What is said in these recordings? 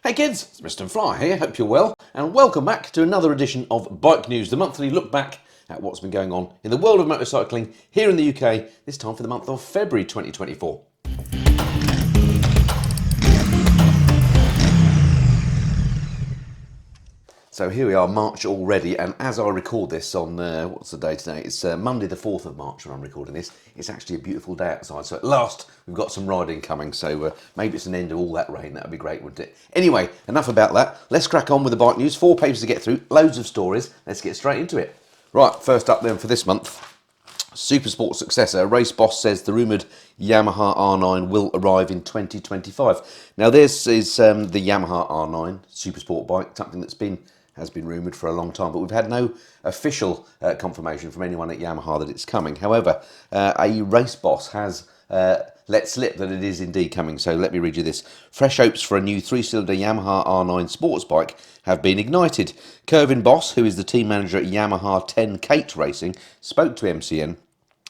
Hey kids, it's Mr. Fly here, hope you're well, and welcome back to another edition of Bike News, the monthly look back at what's been going on in the world of motorcycling here in the UK, this time for the month of February 2024. So here we are, March already, and as I record this on, what's the day today? It's Monday the 4th of March when I'm recording this. It's actually a beautiful day outside, so at last we've got some riding coming, so maybe it's an end of all that rain. That would be great, wouldn't it? Anyway, enough about that. Let's crack on with the bike news. 4 pages to get through, loads of stories. Let's get straight into it. Right, first up then for this month, Supersport successor, Race Boss says the rumoured Yamaha R9 will arrive in 2025. Now this is the Yamaha R9 Supersport bike, something that's has been rumoured for a long time, but we've had no official confirmation from anyone at Yamaha that it's coming. However, a Race Boss has let slip that it is indeed coming, so let me read you this. Fresh hopes for a new 3-cylinder Yamaha R9 sports bike have been ignited. Kervin Boss, who is the team manager at Yamaha 10 Kate Racing, spoke to MCN,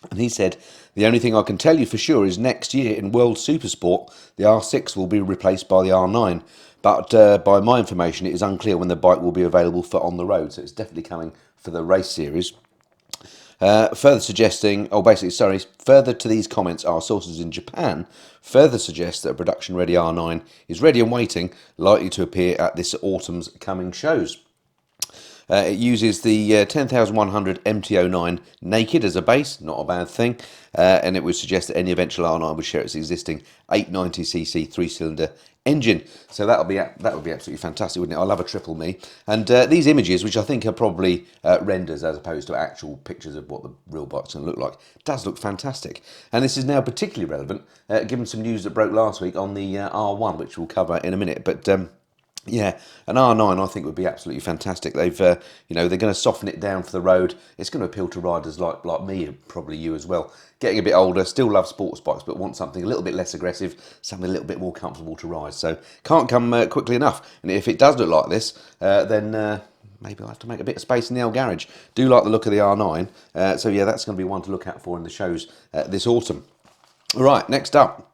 and he said, "The only thing I can tell you for sure is next year in World Supersport, the R6 will be replaced by the R9. But by my information, it is unclear when the bike will be available for on the road, so it's definitely coming for the race series." Further to these comments, our sources in Japan further suggest that a production-ready R9 is ready and waiting, likely to appear at this autumn's coming shows. It uses the 10100 MT-09 naked as a base, not a bad thing, and it would suggest that any eventual R9 would share its existing 890cc 3-cylinder engine. So that would be absolutely fantastic, wouldn't it? I love a triple me. And these images, which I think are probably renders as opposed to actual pictures of what the real bike's going to look like, does look fantastic. And this is now particularly relevant, given some news that broke last week on the R1, which we'll cover in a minute. But yeah, an R9 I think would be absolutely fantastic. They've, they're going to soften it down for the road. It's going to appeal to riders like me and probably you as well. Getting a bit older, still love sports bikes, but want something a little bit less aggressive, something a little bit more comfortable to ride. So can't come quickly enough. And if it does look like this, then maybe I'll have to make a bit of space in the old garage. Do like the look of the R9. So yeah, that's going to be one to look out for in the shows this autumn. All right, next up.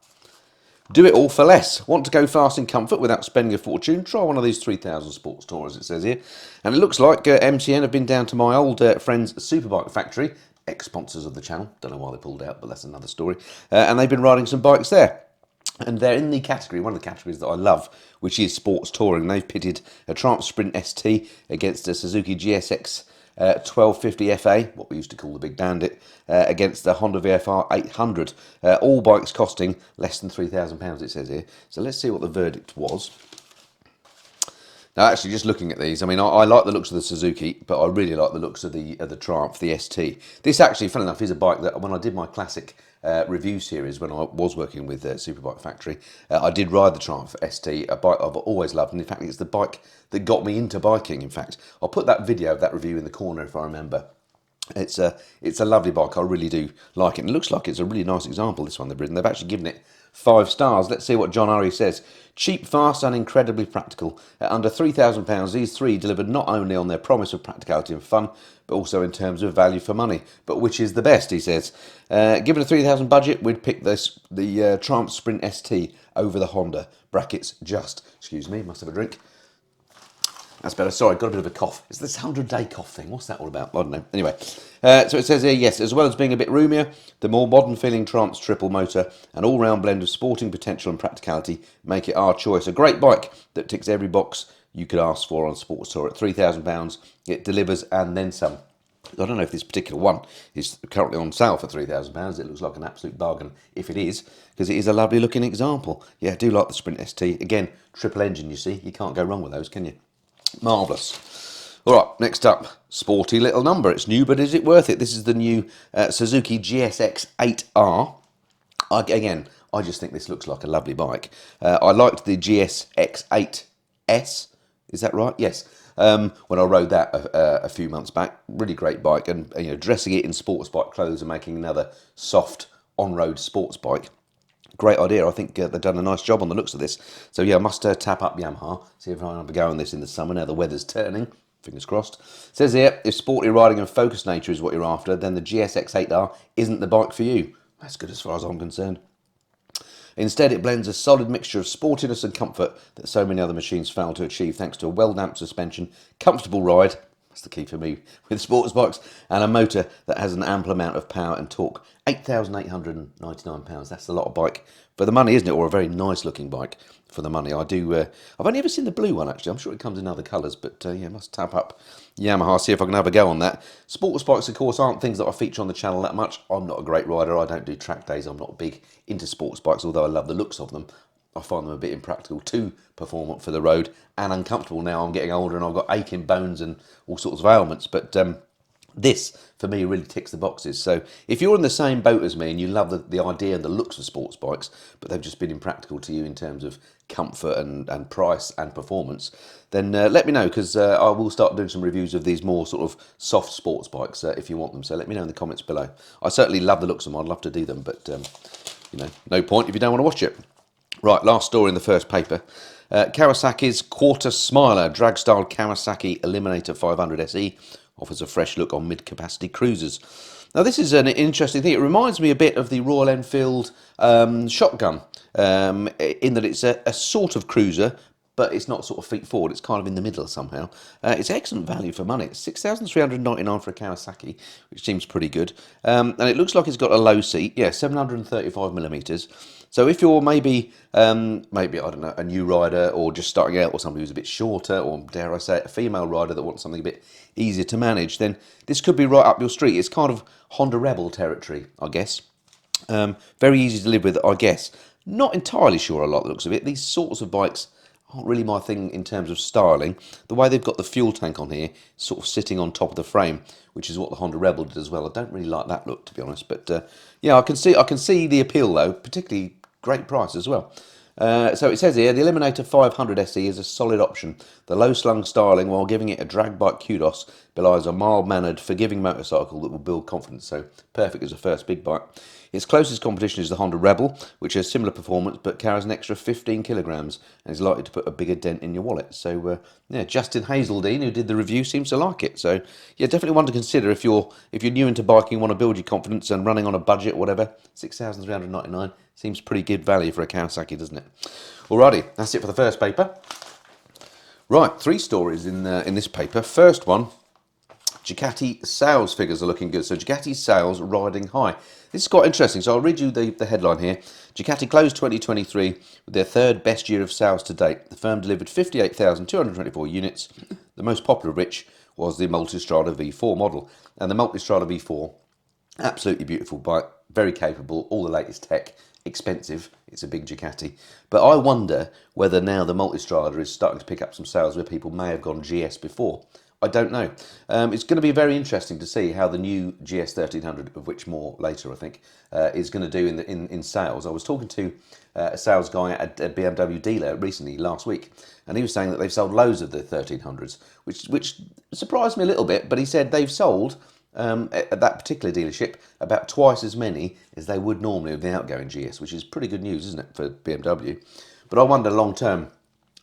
Do it all for less. Want to go fast in comfort without spending a fortune? Try one of these 3000 Sports Tours, it says here. And it looks like MCN have been down to my old friend's Superbike factory, ex-sponsors of the channel. Don't know why they pulled out, but that's another story. And they've been riding some bikes there. And they're in the category, one of the categories that I love, which is sports touring. They've pitted a Triumph Sprint ST against a Suzuki GSX 1250 FA, what we used to call the Big Bandit, against the Honda VFR 800. All bikes costing less than £3,000, it says here. So let's see what the verdict was. Now, actually, just looking at these, I mean, I like the looks of the Suzuki, but I really like the looks of the Triumph, the ST. This actually, funnily enough, is a bike that when I did my classic review series when I was working with Superbike Factory, I did ride the Triumph ST, a bike I've always loved, and in fact it's the bike that got me into biking. In fact, I'll put that video of that review in the corner if I remember. It's a lovely bike, I really do like it, and it looks like it's a really nice example, this one they've ridden. They've actually given it 5 stars. Let's see what John Urry says. Cheap, fast and incredibly practical. At under £3,000, these three delivered not only on their promise of practicality and fun, but also in terms of value for money. But which is the best, he says. Given a £3,000 budget, we'd pick the Triumph Sprint ST over the Honda. Brackets just. Excuse me, must have a drink. That's better. Sorry, got a bit of a cough. It's this 100-day cough thing. What's that all about? I don't know. Anyway, so it says here, yes, as well as being a bit roomier, the more modern-feeling Triumph's triple motor, an all-round blend of sporting potential and practicality, make it our choice. A great bike that ticks every box you could ask for on Sports Tour. At £3,000, it delivers and then some. I don't know if this particular one is currently on sale for £3,000. It looks like an absolute bargain if it is, because it is a lovely looking example. Yeah, I do like the Sprint ST. Again, triple engine, you see. You can't go wrong with those, can you? Marvellous. All right, next up, sporty little number. It's new, but is it worth it? This is the new Suzuki GSX-8R. Again, I just think this looks like a lovely bike. I liked the GSX-8S. Is that right? Yes. When I rode that a few months back, really great bike, and dressing it in sports bike clothes and making another soft on-road sports bike. Great idea. I think they've done a nice job on the looks of this. So yeah, I must tap up Yamaha, see if I can go on this in the summer. Now the weather's turning, fingers crossed. It says here, if sporty riding and focused nature is what you're after, then the GSX-8R isn't the bike for you. That's good as far as I'm concerned. Instead, it blends a solid mixture of sportiness and comfort that so many other machines fail to achieve, thanks to a well-damped suspension, comfortable ride, that's the key for me with sports bikes, and a motor that has an ample amount of power and torque. £8,899, that's a lot of bike for the money, isn't it? Or a very nice looking bike for the money. I've only ever seen the blue one, actually. I'm sure it comes in other colours, but yeah, must tap up Yamaha, see if I can have a go on that. Sports bikes, of course, aren't things that I feature on the channel that much. I'm not a great rider. I don't do track days. I'm not big into sports bikes, although I love the looks of them. I find them a bit impractical, too performant for the road, and uncomfortable now. I'm getting older and I've got aching bones and all sorts of ailments, but this, for me, really ticks the boxes. So if you're in the same boat as me and you love the idea and the looks of sports bikes, but they've just been impractical to you in terms of comfort and price and performance, then let me know, because I will start doing some reviews of these more sort of soft sports bikes if you want them. So let me know in the comments below. I certainly love the looks of them. I'd love to do them, but you know, no point if you don't want to watch it. Right, last story in the first paper. Kawasaki's Quarter Smiler drag-style Kawasaki Eliminator 500 SE offers a fresh look on mid-capacity cruisers. Now, this is an interesting thing. It reminds me a bit of the Royal Enfield shotgun, in that it's a sort of cruiser, but it's not sort of feet forward. It's kind of in the middle somehow. It's excellent value for money. It's $6,399 for a Kawasaki, which seems pretty good. And it looks like it's got a low seat. Yeah, 735mm. So if you're maybe I don't know, a new rider, or just starting out, or somebody who's a bit shorter, or dare I say it, a female rider that wants something a bit easier to manage, then this could be right up your street. It's kind of Honda Rebel territory, I guess. Very easy to live with, I guess. Not entirely sure I like the looks of it. These sorts of bikes aren't really my thing in terms of styling. The way they've got the fuel tank on here, sort of sitting on top of the frame, which is what the Honda Rebel did as well. I don't really like that look, to be honest. But yeah, I can see the appeal though, particularly great price as well. So it says here, the Eliminator 500 SE is a solid option. The low-slung styling, while giving it a drag bike kudos, belies a mild-mannered, forgiving motorcycle that will build confidence, so perfect as a first big bike. Its closest competition is the Honda Rebel, which has similar performance but carries an extra 15 kilograms and is likely to put a bigger dent in your wallet. So yeah, Justin Hazeldine, who did the review, seems to like it. So yeah, definitely one to consider if you're new into biking, want to build your confidence and running on a budget or whatever. $6,399 seems pretty good value for a Kawasaki, doesn't it? Alrighty, that's it for the first paper. Right, 3 stories in this paper. First one, Ducati sales figures are looking good. So Ducati sales riding high. This is quite interesting. So I'll read you the headline here. Ducati closed 2023 with their 3rd best year of sales to date. The firm delivered 58,224 units, the most popular of which was the Multistrada V4 model. And the Multistrada V4, absolutely beautiful bike, very capable, all the latest tech, expensive. It's a big Ducati. But I wonder whether now the Multistrada is starting to pick up some sales where people may have gone GS before. I don't know. It's going to be very interesting to see how the new GS 1300, of which more later I think, is going to do in sales. I was talking to a sales guy at a BMW dealer recently, last week, and he was saying that they've sold loads of the 1300s, which surprised me a little bit, but he said they've sold, at that particular dealership, about twice as many as they would normally with the outgoing GS, which is pretty good news, isn't it, for BMW? But I wonder long term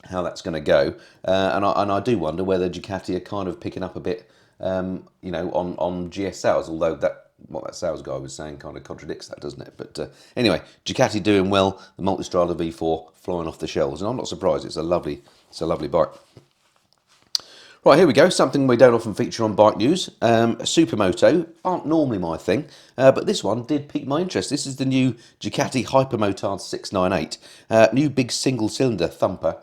how that's going to go, and I do wonder whether Ducati are kind of picking up a bit, you know, on GS sales, although what that sales guy was saying kind of contradicts that, doesn't it? But anyway, Ducati doing well, the Multistrada V4 flying off the shelves, and I'm not surprised. It's a lovely bike. Right, here we go, something we don't often feature on bike news. Supermoto aren't normally my thing, but this one did pique my interest. This is the new Ducati Hypermotard 698, new big single-cylinder thumper.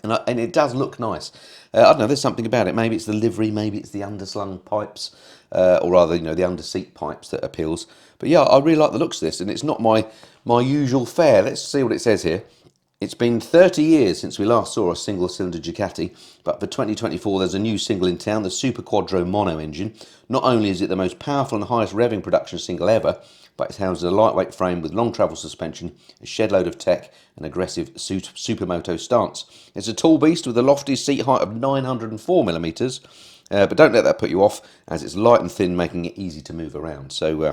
And it does look nice. I don't know, there's something about it. Maybe it's the livery, maybe it's the underslung pipes, or rather, you know, the underseat pipes that appeals. But yeah, I really like the looks of this, and it's not my usual fare. Let's see what it says here. It's been 30 years since we last saw a single-cylinder Ducati, but for 2024 there's a new single in town, the Super Quattro Mono engine. Not only is it the most powerful and highest revving production single ever, but it houses a lightweight frame with long travel suspension, a shed load of tech, and aggressive supermoto stance. It's a tall beast with a lofty seat height of 904mm, but don't let that put you off, as it's light and thin, making it easy to move around. So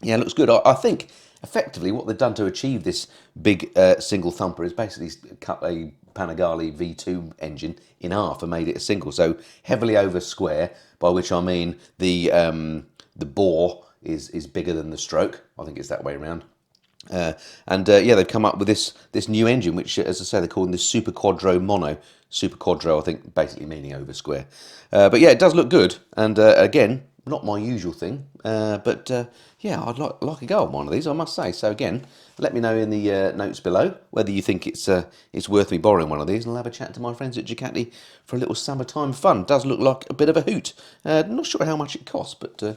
yeah, it looks good. I think effectively what they've done to achieve this big single thumper is basically cut a Panigale V2 engine in half and made it a single. So heavily over square, by which I mean the bore is bigger than the stroke. I think it's that way around. Yeah, they've come up with this new engine, which, as I say, they're calling this Super Quadro Mono. Super Quadro, I think, basically meaning over square. But yeah, it does look good. And again, not my usual thing. Yeah, I'd like a go on one of these, I must say. So again, let me know in the notes below whether you think it's worth me borrowing one of these, and I'll have a chat to my friends at Ducati for a little summertime fun. Does look like a bit of a hoot. Not sure how much it costs, but well,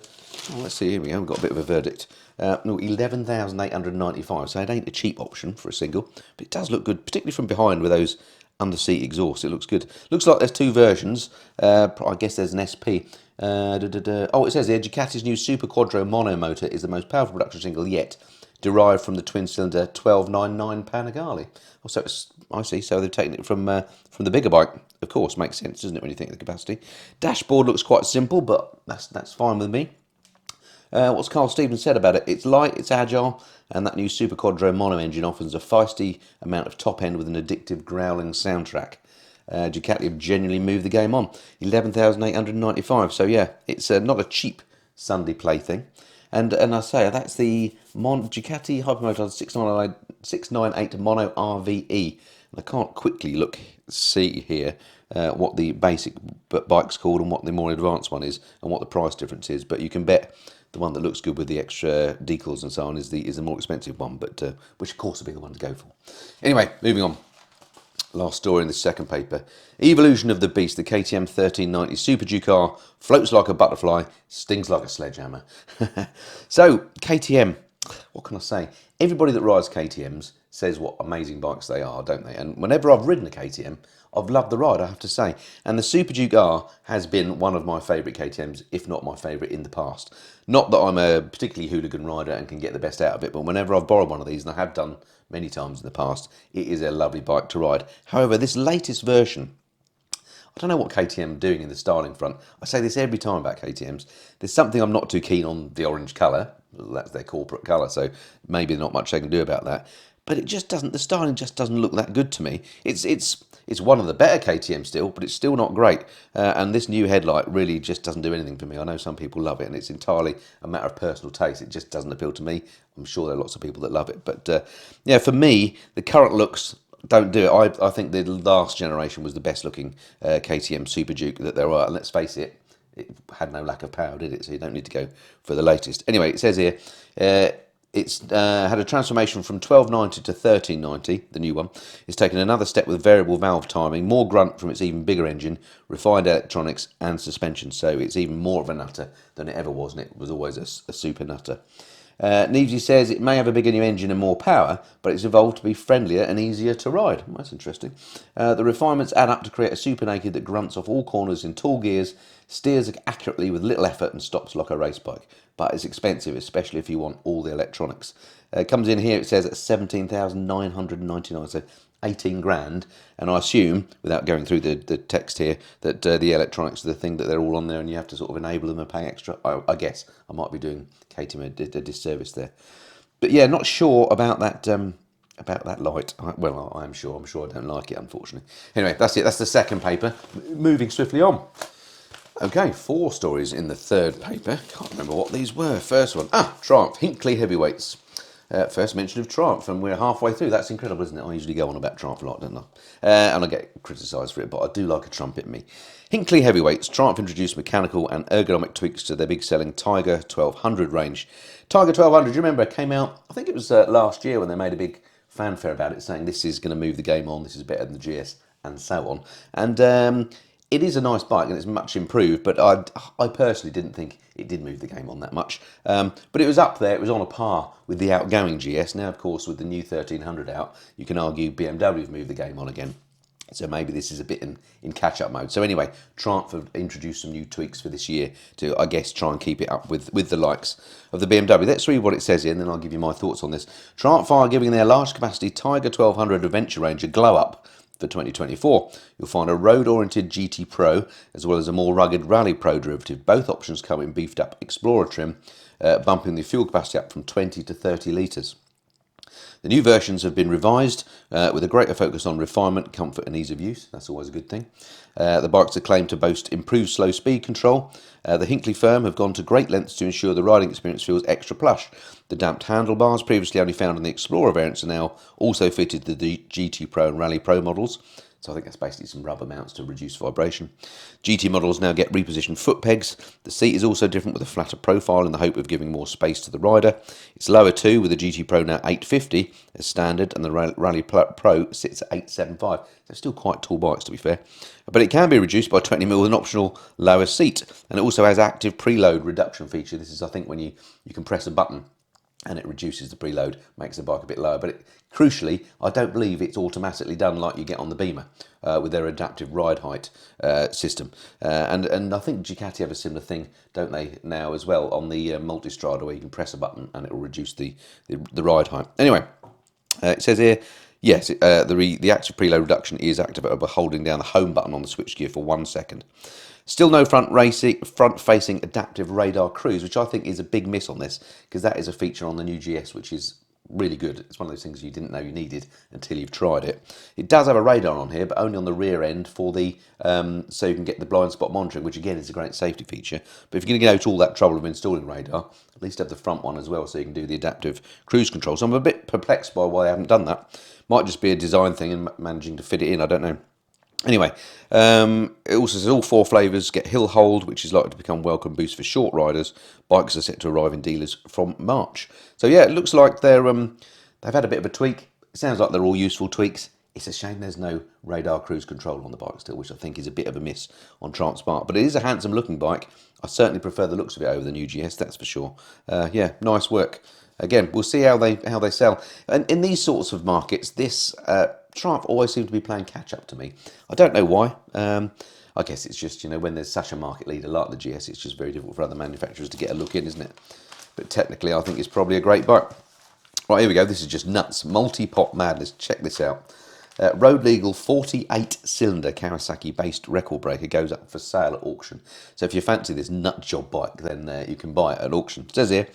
let's see. Here we go. We've got a bit of a verdict. No, 11,895. So it ain't a cheap option for a single, but it does look good, particularly from behind with those under-seat exhaust. It looks good. Looks like there's two versions. I guess there's an SP. Oh, it says here, Ducati's new Super Quadro mono motor is the most powerful production single yet, derived from the twin-cylinder 1299 Panigale. Oh, so I see. So they've taken it from the bigger bike. Of course, makes sense, doesn't it, when you think of the capacity? Dashboard looks quite simple, but that's fine with me. What's Carl Stevens said about it? It's light, it's agile, and that new Super Quadro mono engine offers a feisty amount of top end with an addictive growling soundtrack. Ducati have genuinely moved the game on. 11,895. So yeah, it's not a cheap Sunday plaything. And I say that's the Ducati Hypermotard 698 Mono RVE. And I can't quickly see here what the basic bike's called and what the more advanced one is and what the price difference is. But you can bet the one that looks good with the extra decals and so on is the more expensive one, but which of course will be the one to go for. Anyway, moving on. Last story in the second paper. Evolution of the beast, the KTM 1390 Super Duke R floats like a butterfly, stings like a sledgehammer. So, KTM, what can I say? Everybody that rides KTMs says what amazing bikes they are, don't they? And whenever I've ridden a KTM, I've loved the ride, I have to say. And the Super Duke R has been one of my favourite KTMs, if not my favourite in the past. Not that I'm a particularly hooligan rider and can get the best out of it, but whenever I've borrowed one of these, and I have done many times in the past, it is a lovely bike to ride. However, this latest version, I don't know what KTM are doing in the styling front. I say this every time about KTMs. There's something I'm not too keen on, the orange colour. That's their corporate colour, so maybe not much they can do about that. But it just doesn't, the styling just doesn't look that good to me. It's one of the better KTMs still, but it's still not great. And this new headlight really just doesn't do anything for me. I know some people love it, and it's entirely a matter of personal taste. It just doesn't appeal to me. I'm sure there are lots of people that love it. But yeah, for me, the current looks don't do it. I think the last generation was the best looking KTM Super Duke that there are. And let's face it, it had no lack of power, did it? So you don't need to go for the latest. Anyway, it says here, it's had a transformation from 1290 to 1390, the new one. It's taken another step with variable valve timing, more grunt from its even bigger engine, refined electronics and suspension. So it's even more of a nutter than it ever was, and it was always a super nutter. Nevesy says it may have a bigger new engine and more power, but it's evolved to be friendlier and easier to ride. Well, that's interesting. The refinements add up to create a super naked that grunts off all corners in tall gears, steers accurately with little effort and stops like a race bike. But it's expensive, especially if you want all the electronics. It comes in here, it says at 17,999, so 18 grand, and I assume, without going through the text here, that the electronics are the thing that they're all on there and you have to sort of enable them and pay extra. I guess I might be doing KTM a disservice there. But yeah, not sure about that light. Well, I am sure. I'm sure I don't like it, unfortunately. Anyway, that's it. That's the second paper. Moving swiftly on. Okay, 4 stories in the third paper. Can't remember what these were. First one, Triumph, Hinckley Heavyweights. First mention of Triumph, and we're halfway through. That's incredible, isn't it? I usually go on about Triumph a lot, don't I? And I get criticised for it, but I do like a trumpet, me. Hinckley Heavyweights. Triumph introduced mechanical and ergonomic tweaks to their big-selling Tiger 1200 range. Tiger 1200, do you remember, came out, I think it was last year when they made a big fanfare about it, saying this is going to move the game on, this is better than the GS, and so on. And it is a nice bike and it's much improved, but I personally didn't think it did move the game on that much. But it was up there, it was on a par with the outgoing GS. Now, of course, with the new 1300 out, you can argue BMW have moved the game on again. So maybe this is a bit in catch-up mode. So anyway, Triumph have introduced some new tweaks for this year to, I guess, try and keep it up with the likes of the BMW. Let's read what it says here, and then I'll give you my thoughts on this. Triumph are giving their large-capacity Tiger 1200 Adventure range a glow-up for 2024. You'll find a road-oriented GT Pro, as well as a more rugged Rally Pro derivative. Both options come in beefed-up Explorer trim, bumping the fuel capacity up from 20 to 30 litres. The new versions have been revised with a greater focus on refinement, comfort and ease of use. That's always a good thing. The bikes are claimed to boast improved slow speed control. The Hinckley firm have gone to great lengths to ensure the riding experience feels extra plush. The damped handlebars, previously only found in the Explorer variants, are now also fitted to the GT Pro and Rally Pro models. So I think that's basically some rubber mounts to reduce vibration. GT models now get repositioned foot pegs. The seat is also different with a flatter profile in the hope of giving more space to the rider. It's lower too, with the GT Pro now 850 as standard, and the Rally Pro sits at 875. They're still quite tall bikes, to be fair. But it can be reduced by 20mm with an optional lower seat. And it also has active preload reduction feature. This is, I think, when you can press a button and it reduces the preload, makes the bike a bit lower. But crucially, I don't believe it's automatically done like you get on the Beamer with their adaptive ride height system. And I think Ducati have a similar thing, don't they, now as well, on the Multistrada, where you can press a button and it will reduce the ride height. Anyway, it says here, yes, the active preload reduction is activated by holding down the home button on the switchgear for 1 second. Still no front-facing adaptive radar cruise, which I think is a big miss on this, because that is a feature on the new GS, which is really good. It's one of those things you didn't know you needed until you've tried it. It does have a radar on here, but only on the rear end for the so you can get the blind spot monitoring, which again is a great safety feature. But if you're going to go to all that trouble of installing radar, at least have the front one as well, so you can do the adaptive cruise control. So I'm a bit perplexed by why they haven't done that. Might just be a design thing and managing to fit it in, I don't know. Anyway, it also says all 4 flavours get hill hold, which is likely to become welcome boost for short riders. Bikes are set to arrive in dealers from March. So yeah, it looks like they've had a bit of a tweak. It sounds like they're all useful tweaks. It's a shame there's no radar cruise control on the bike still, which I think is a bit of a miss on Transport. But it is a handsome looking bike. I certainly prefer the looks of it over the new GS, that's for sure. Yeah, nice work. Again, we'll see how they sell. And in these sorts of markets, this Triumph always seems to be playing catch up to me. I don't know why. I guess it's just, when there's such a market leader like the GS, it's just very difficult for other manufacturers to get a look in, isn't it? But technically, I think it's probably a great bike. Right, here we go. This is just nuts. Multi-pot madness. Check this out. Road legal 48-cylinder Kawasaki-based record breaker goes up for sale at auction. So if you fancy this nut job bike, then you can buy it at auction. It says here,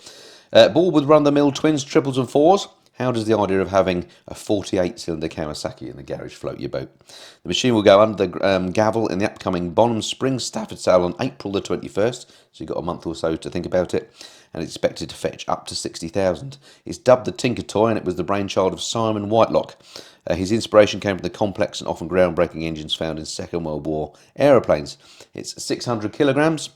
ball with run-of-the-mill twins, triples and fours. How does the idea of having a 48-cylinder Kawasaki in the garage float your boat? The machine will go under the gavel in the upcoming Bonham Spring Stafford sale on April the 21st, so you've got a month or so to think about it, and it's expected to fetch up to 60,000. It's dubbed the Tinker Toy, and it was the brainchild of Simon Whitelock. His inspiration came from the complex and often groundbreaking engines found in Second World War aeroplanes. It's 600 kilograms,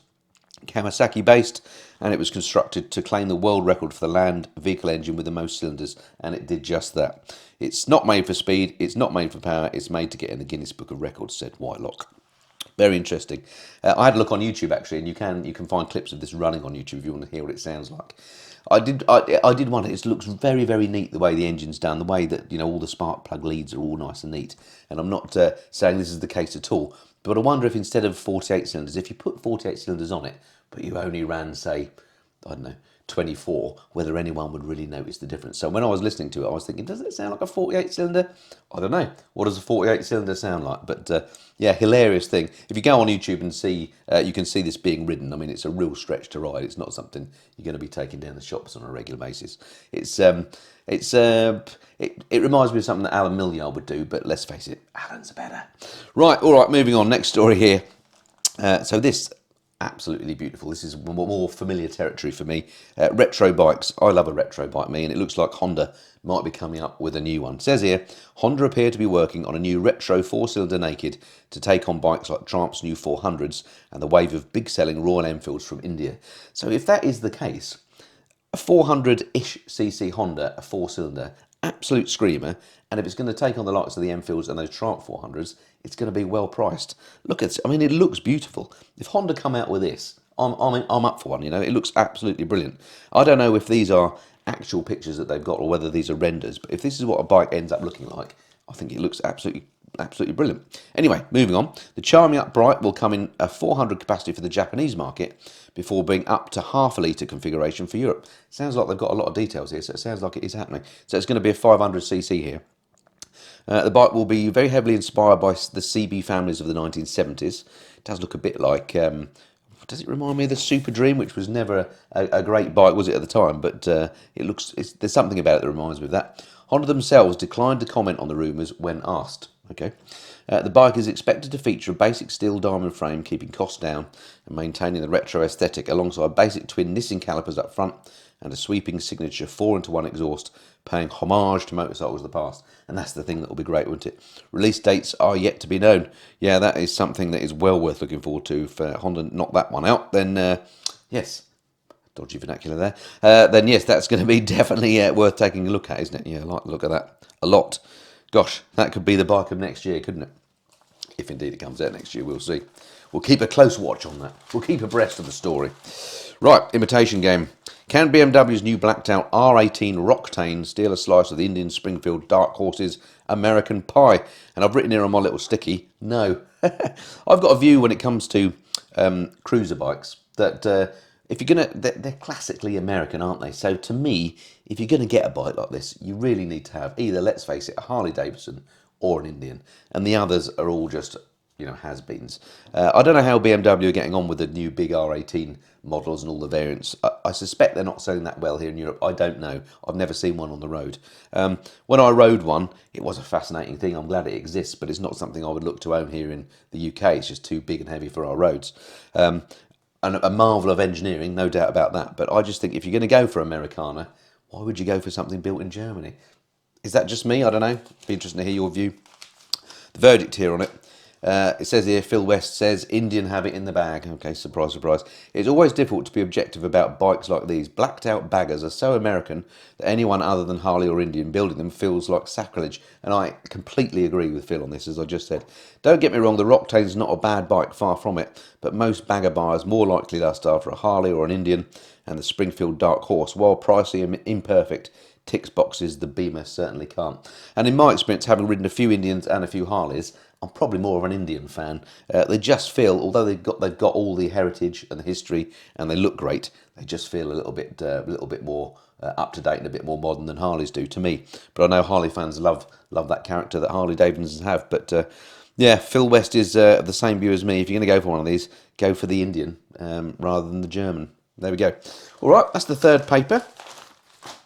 Kawasaki based, and it was constructed to claim the world record for the land vehicle engine with the most cylinders, and it did just that. It's not made for speed, it's not made for power, it's made to get in the Guinness Book of Records, said Whitelock. Very interesting. I had a look on YouTube actually, and you can find clips of this running on YouTube if you want to hear what it sounds like. I did wonder. It looks very, very neat the way the engine's done, the way that all the spark plug leads are all nice and neat. And I'm not saying this is the case at all, but I wonder if instead of 48 cylinders, if you put 48 cylinders on it, but you only ran, say, I don't know, 24, whether anyone would really notice the difference. So when I was listening to it, I was thinking, does it sound like a 48 cylinder? I don't know. What does a 48 cylinder sound like? But yeah, hilarious thing. If you go on YouTube and see, you can see this being ridden. I mean, it's a real stretch to ride. It's not something you're going to be taking down the shops on a regular basis. It reminds me of something that Alan Millyard would do, but let's face it, Alan's better. Right, all right, moving on. Next story here. So this, absolutely beautiful. This is more familiar territory for me. Retro bikes. I love a retro bike, me, and it looks like Honda might be coming up with a new one. It says here, Honda appear to be working on a new retro 4-cylinder naked to take on bikes like Triumph's new 400s and the wave of big-selling Royal Enfields from India. So if that is the case, a 400-ish cc Honda, a 4-cylinder, absolute screamer, and if it's going to take on the likes of the Enfields and those Triumph 400s, it's going to be well priced. Look at, I mean, it looks beautiful. If Honda come out with this, I'm up for one. It looks absolutely brilliant. I don't know if these are actual pictures that they've got or whether these are renders, but if this is what a bike ends up looking like, I think it looks absolutely brilliant. Anyway, moving on. The Charming Upright will come in a 400 capacity for the Japanese market before being up to half a litre configuration for Europe. Sounds like they've got a lot of details here, so it sounds like it is happening. So it's going to be a 500cc here. The bike will be very heavily inspired by the CB families of the 1970s. It does look a bit like, does it remind me of the Super Dream, which was never a great bike, was it, at the time? But there's something about it that reminds me of that. Honda themselves declined to comment on the rumours when asked. Okay. The bike is expected to feature a basic steel diamond frame, keeping costs down and maintaining the retro aesthetic, alongside basic twin Nissan calipers up front and a sweeping signature 4-into-1 exhaust, paying homage to motorcycles of the past. And that's the thing that will be great, won't it? Release dates are yet to be known. Yeah, that is something that is well worth looking forward to. If Honda knock that one out, then yes, dodgy vernacular there, then yes, that's going to be definitely worth taking a look at, isn't it? Yeah, I like the look of that a lot. Gosh, that could be the bike of next year, couldn't it? If indeed it comes out next year, we'll see. We'll keep a close watch on that. We'll keep abreast of the story. Right, imitation game. Can BMW's new blacked out R18 Roctane steal a slice of the Indian Springfield Dark Horse's American pie? And I've written here on my little sticky, no. I've got a view when it comes to cruiser bikes that if you're going to, they're classically American, aren't they? So to me, if you're going to get a bike like this, you really need to have either, let's face it, a Harley Davidson or an Indian. And the others are all just, you know, has-beens. I don't know how BMW are getting on with the new big R18 models and all the variants. I suspect they're not selling that well here in Europe. I don't know. I've never seen one on the road. When I rode one, it was a fascinating thing. I'm glad it exists, but it's not something I would look to own here in the UK. It's just too big and heavy for our roads. And a marvel of engineering, no doubt about that. But I just think if you're going to go for Americana, why would you go for something built in Germany? Is that just me? I don't know. Be interesting to hear your view. The verdict here on it. It says here, Phil West says, Indian have it in the bag. Okay, surprise, surprise. It's always difficult to be objective about bikes like these. Blacked out baggers are so American that anyone other than Harley or Indian building them feels like sacrilege. And I completely agree with Phil on this, as I just said. Don't get me wrong, the Roctane's not a bad bike, far from it. But most bagger buyers more likely lust after a Harley or an Indian, and the Springfield Dark Horse, while pricey and imperfect, ticks boxes the Beamer certainly can't. And in my experience, having ridden a few Indians and a few Harleys, I'm probably more of an Indian fan. They just feel, although they've got all the heritage and the history, and they look great, they just feel a little bit more up to date and a bit more modern than Harleys do to me. But I know Harley fans love that character that Harley Davidsons have. But yeah, Phil West is the same view as me. If you're going to go for one of these, go for the Indian rather than the German. There we go. All right, that's the third paper.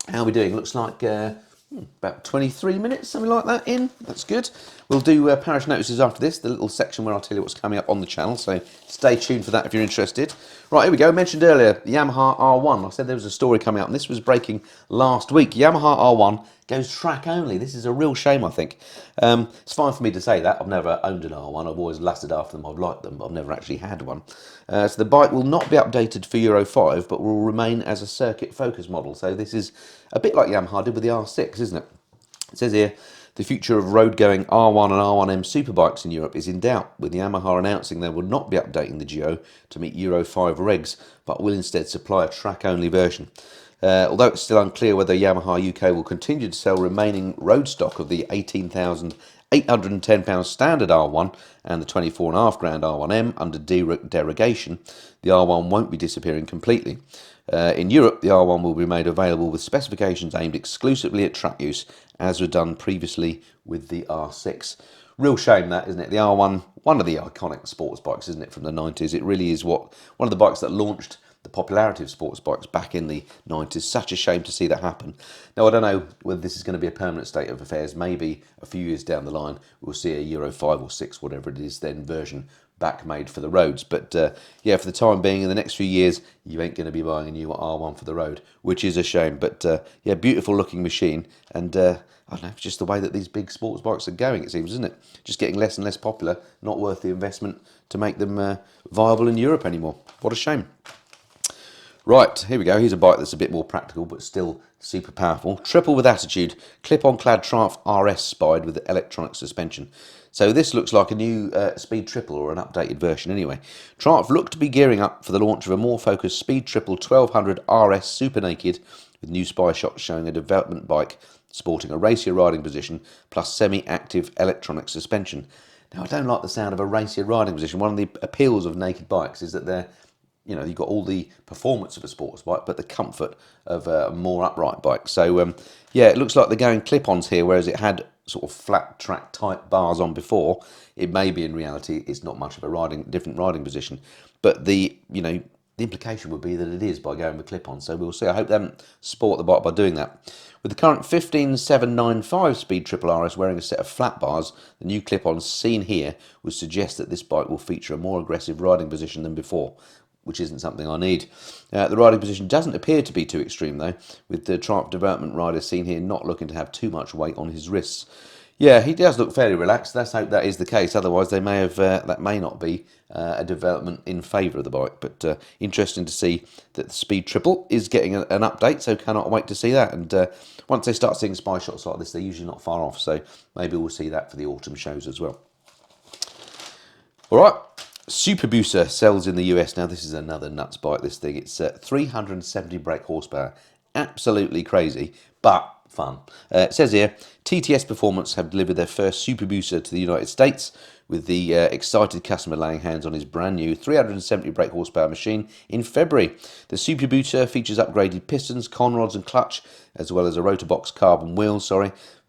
How are we doing? Looks like about 23 minutes, something like that in. That's good. We'll do parish notices after this, the little section where I'll tell you what's coming up on the channel, so stay tuned for that if you're interested. Right, here we go. I mentioned earlier, the Yamaha R1. I said there was a story coming up, and this was breaking last week. Yamaha R1 goes track only. This is a real shame, I think. It's fine for me to say that. I've never owned an R1. I've always lusted after them. I've liked them, but I've never actually had one. So the bike will not be updated for Euro 5, but will remain as a circuit focus model. So this is a bit like Yamaha did with the R6, isn't it? It says here, the future of road-going R1 and R1M superbikes in Europe is in doubt, with Yamaha announcing they will not be updating the Geo to meet Euro 5 regs, but will instead supply a track-only version. Although it's still unclear whether Yamaha UK will continue to sell remaining road stock of the £18,810 standard R1 and the £24.5 grand R1M under derogation, the R1 won't be disappearing completely. In Europe, the R1 will be made available with specifications aimed exclusively at track use, as was done previously with the R6. Real shame that, isn't it? The R1, one of the iconic sports bikes, isn't it, from the 90s? It really is one of the bikes that launched the popularity of sports bikes back in the 90s. Such a shame to see that happen. Now, I don't know whether this is going to be a permanent state of affairs. Maybe a few years down the line, we'll see a Euro 5 or 6, whatever it is then, version back made for the roads. But yeah, for the time being, in the next few years, you ain't going to be buying a new R1 for the road, which is a shame. But yeah, beautiful looking machine. And I don't know, it's just the way that these big sports bikes are going, it seems, isn't it? Just getting less and less popular, not worth the investment to make them viable in Europe anymore. What a shame. Right, here we go. Here's a bike that's a bit more practical, but still super powerful. Triple with attitude, clip-on clad Triumph RS Spide with electronic suspension. So this looks like a new Speed Triple, or an updated version anyway. Triumph look to be gearing up for the launch of a more focused Speed Triple 1200 RS Super Naked, with new spy shots showing a development bike sporting a racier riding position plus semi-active electronic suspension. Now, I don't like the sound of a racier riding position. One of the appeals of naked bikes is that they're, you know, you've got all the performance of a sports bike, but the comfort of a more upright bike. So, yeah, it looks like they're going clip-ons here, whereas it had sort of flat track type bars on before. It may be in reality it's not much of a different riding position. But the, you know, the implication would be that it is by going with clip-on, so we'll see. I hope they haven't spoilt the bike by doing that. With the current 15795 speed triple RS wearing a set of flat bars, the new clip-ons seen here would suggest that this bike will feature a more aggressive riding position than before, which isn't something I need. The riding position doesn't appear to be too extreme though, with the Triumph Development rider seen here not looking to have too much weight on his wrists. Yeah, he does look fairly relaxed. Let's hope that is the case. Otherwise, they may have that may not be a development in favour of the bike. But interesting to see that the Speed Triple is getting an update. So cannot wait to see that. And once they start seeing spy shots like this, they're usually not far off. So maybe we'll see that for the autumn shows as well. All right, Superbooster sells in the US. Now this is another nuts bike. This thing, it's 370 brake horsepower. Absolutely crazy, but fun. It says here, TTS Performance have delivered their first Superbooster to the United States, with the excited customer laying hands on his brand new 370 brake horsepower machine in February. The Superbooster features upgraded pistons, conrods and clutch, as well as a Rotorbox carbon wheels,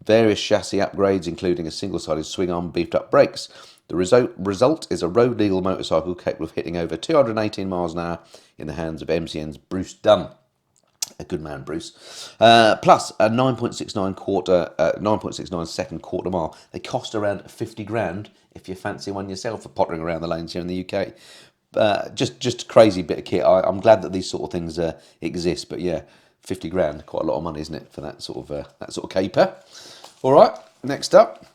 various chassis upgrades including a single-sided swing arm, beefed up brakes. The result is a road legal motorcycle capable of hitting over 218 miles an hour in the hands of MCN's Bruce Dunn. A good man, Bruce. Plus a 9.69 second quarter mile. They cost around 50 grand if you fancy one yourself for pottering around the lanes here in the UK. Just a crazy bit of kit. I'm glad that these sort of things exist, but yeah, 50 grand, quite a lot of money, isn't it, for that sort of caper. All right, next up,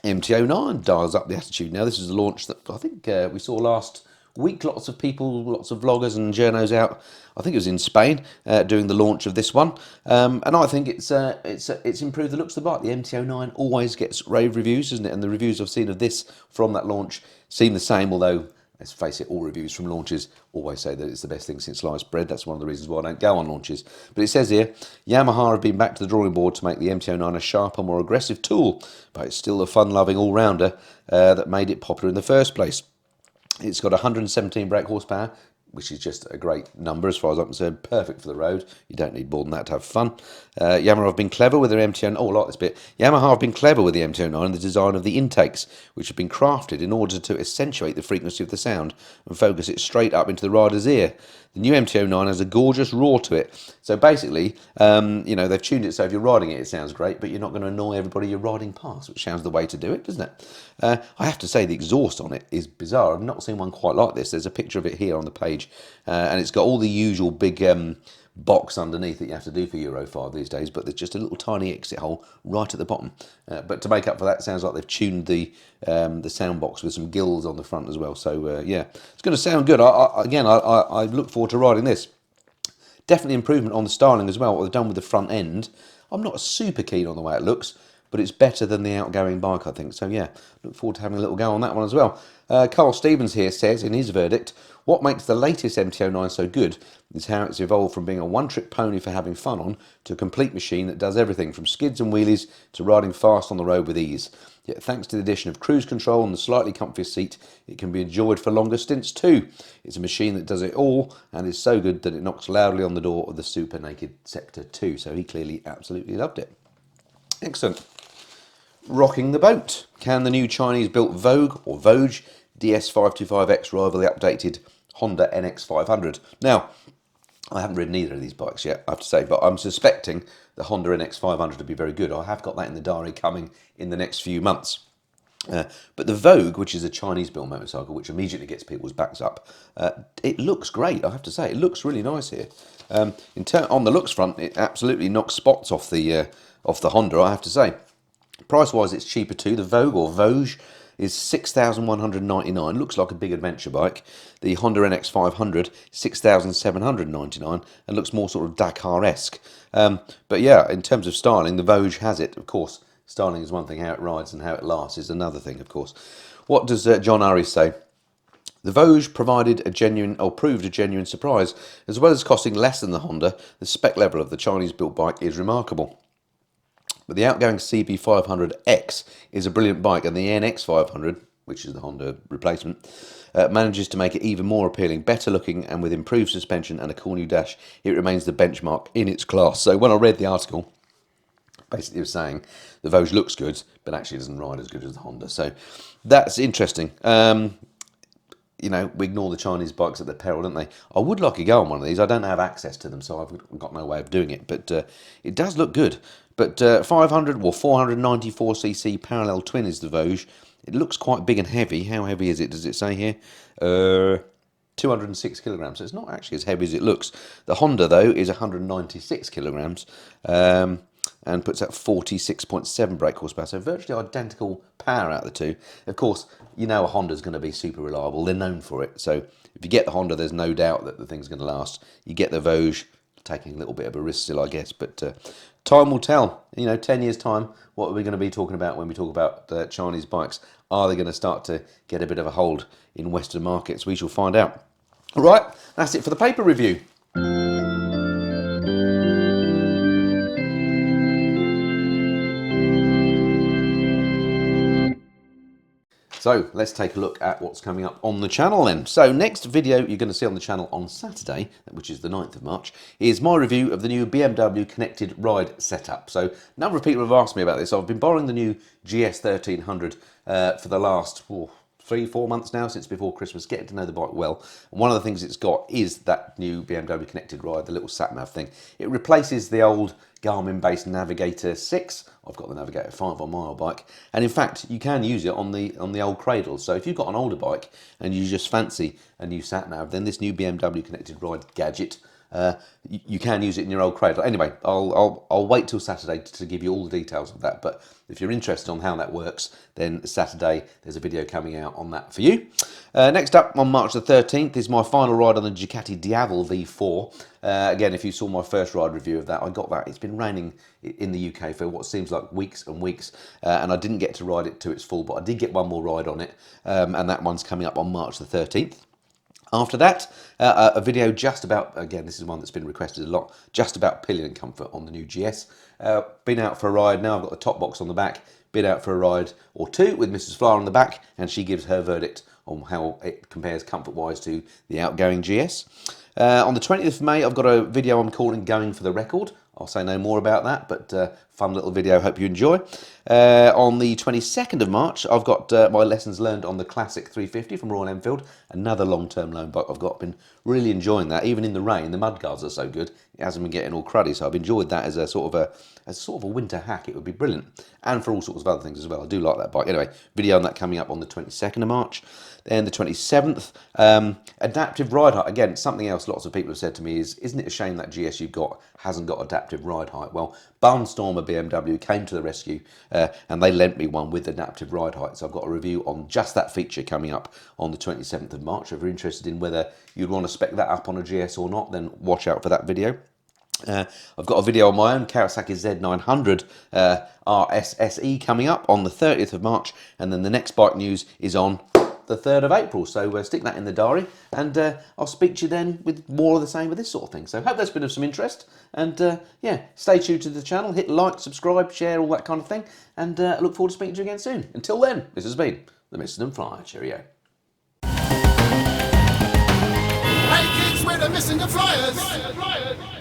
MT-09 dials up the attitude. Now this is a launch that I think we saw last week. Lots of people, lots of vloggers and journos out. I think it was in Spain doing the launch of this one, and I think it's improved the looks of the bike. The MT-09 always gets rave reviews, doesn't it? And the reviews I've seen of this from that launch seem the same. Although let's face it, all reviews from launches always say that it's the best thing since sliced bread. That's one of the reasons why I don't go on launches. But it says here, Yamaha have been back to the drawing board to make the MT-09 a sharper, more aggressive tool, but it's still a fun-loving all-rounder that made it popular in the first place. It's got 117 brake horsepower, which is just a great number as far as I'm concerned. Perfect for the road. You don't need more than that to have fun. Yamaha have been clever with their MT-09. Oh, I like this bit. Yamaha have been clever with the MT-09 in the design of the intakes, which have been crafted in order to accentuate the frequency of the sound and focus it straight up into the rider's ear. The new MT-09 has a gorgeous roar to it. So basically, you know, they've tuned it so if you're riding it, it sounds great, but you're not going to annoy everybody you're riding past, which sounds the way to do it, doesn't it? I have to say the exhaust on it is bizarre. I've not seen one quite like this. There's a picture of it here on the page, and it's got all the usual big box underneath that you have to do for Euro 5 these days, but there's just a little tiny exit hole right at the bottom. But to make up for that, it sounds like they've tuned the sound box with some gills on the front as well. So yeah, it's going to sound good. I look forward to riding this. Definitely improvement on the styling as well, what they've done with the front end. I'm not super keen on the way it looks, but it's better than the outgoing bike, I think. So yeah, look forward to having a little go on that one as well. Carl Stevens here says in his verdict, what makes the latest MT-09 so good is how it's evolved from being a one-trick pony for having fun on to a complete machine that does everything from skids and wheelies to riding fast on the road with ease. Yet thanks to the addition of cruise control and the slightly comfier seat, it can be enjoyed for longer stints too. It's a machine that does it all and is so good that it knocks loudly on the door of the Super Naked Sector 2. So he clearly absolutely loved it. Excellent. Rocking the boat. Can the new Chinese-built Vogue or Voge DS525X rival the updated Honda NX500? Now, I haven't ridden either of these bikes yet, I have to say, but I'm suspecting the Honda NX500 to be very good. I have got that in the diary coming in the next few months. But the Vogue, which is a Chinese-built motorcycle, which immediately gets people's backs up, it looks great, I have to say. It looks really nice here. On the looks front, it absolutely knocks spots off the Honda, I have to say. Price-wise, it's cheaper too. The Vogue or Voge is $6,199. Looks like a big adventure bike. The Honda NX500, $6,799, and looks more sort of Dakar-esque. But yeah, in terms of styling, the Voge has it. Of course, styling is one thing. How it rides and how it lasts is another thing, of course. What does John Urry say? The Voge proved a genuine surprise. As well as costing less than the Honda, the spec level of the Chinese-built bike is remarkable. But the outgoing CB500X is a brilliant bike, and the NX500, which is the Honda replacement, manages to make it even more appealing, better looking, and with improved suspension and a cool new dash, it remains the benchmark in its class. So when I read the article, basically it was saying the Voge looks good, but actually doesn't ride as good as the Honda. So that's interesting. you know, we ignore the Chinese bikes at their peril, don't they? I would like to go on one of these. I don't have access to them, so I've got no way of doing it. But it does look good. But 500 or 494cc parallel twin is the Voge. It looks quite big and heavy. How heavy is it? Does it say here? 206 kilograms. So it's not actually as heavy as it looks. The Honda, though, is 196 kilograms. And puts out 46.7 brake horsepower, so virtually identical power out of the two. Of course, you know a Honda's going to be super reliable. They're known for it. So if you get the Honda, there's no doubt that the thing's going to last. You get the Voge, taking a little bit of a risk still, I guess. But time will tell. You know, 10 years' time, what are we going to be talking about when we talk about Chinese bikes? Are they going to start to get a bit of a hold in Western markets? We shall find out. All right, that's it for the paper review. So let's take a look at what's coming up on the channel then. So next video you're going to see on the channel on Saturday, which is the 9th of March, is my review of the new BMW Connected Ride setup. So a number of people have asked me about this. I've been borrowing the new GS 1300 for the last 3-4 months now, since before Christmas, getting to know the bike well. And one of the things it's got is that new BMW Connected Ride, the little sat-nav thing. It replaces the old Garmin-based Navigator 6. I've got the Navigator 5 on my old bike, and in fact you can use it on the old cradles. So if you've got an older bike and you just fancy a new sat-nav, then this new BMW Connected Ride gadget, you can use it in your old cradle. Anyway, I'll wait till Saturday to give you all the details of that, but if you're interested on how that works, then Saturday there's a video coming out on that for you. Next up, on March the 13th, is my final ride on the Ducati Diavel V4. Again, if you saw my first ride review of that, I got that. It's been raining in the UK for what seems like weeks and weeks, and I didn't get to ride it to its full, but I did get one more ride on it, and that one's coming up on March the 13th. After that, a video just about, again, this is one that's been requested a lot, just about pillion comfort on the new GS. Been out for a ride now, I've got the top box on the back, been out for a ride or two with Mrs. Flyer on the back, and she gives her verdict on how it compares comfort-wise to the outgoing GS. On the 20th of May, I've got a video I'm calling Going for the Record. I'll say no more about that, but fun little video, hope you enjoy. On the 22nd of March, I've got my lessons learned on the Classic 350 from Royal Enfield, another long-term loan bike I've got. Been really enjoying that, even in the rain. The mudguards are so good, it hasn't been getting all cruddy, so I've enjoyed that as a sort of a winter hack. It would be brilliant, and for all sorts of other things as well. I do like that bike. Anyway, video on that coming up on the 22nd of March. Then the 27th, adaptive ride height. Again, something else lots of people have said to me is, isn't it a shame that GS you've got hasn't got adaptive ride height? Well, Barnstormer BMW came to the rescue, and they lent me one with adaptive ride height. So I've got a review on just that feature coming up on the 27th of March. If you're interested in whether you'd want to spec that up on a GS or not, then watch out for that video. I've got a video on my own Kawasaki Z900 RS SE coming up on the 30th of March, and then the next bike news is on the 3rd of April, so stick that in the diary, and I'll speak to you then with more of the same with this sort of thing. So hope that's been of some interest, and yeah, stay tuned to the channel, hit like, subscribe, share, all that kind of thing, and I look forward to speaking to you again soon. Until then, this has been the Mr. and Flyer. Cheerio. Hey kids, we're the Missing the Flyers.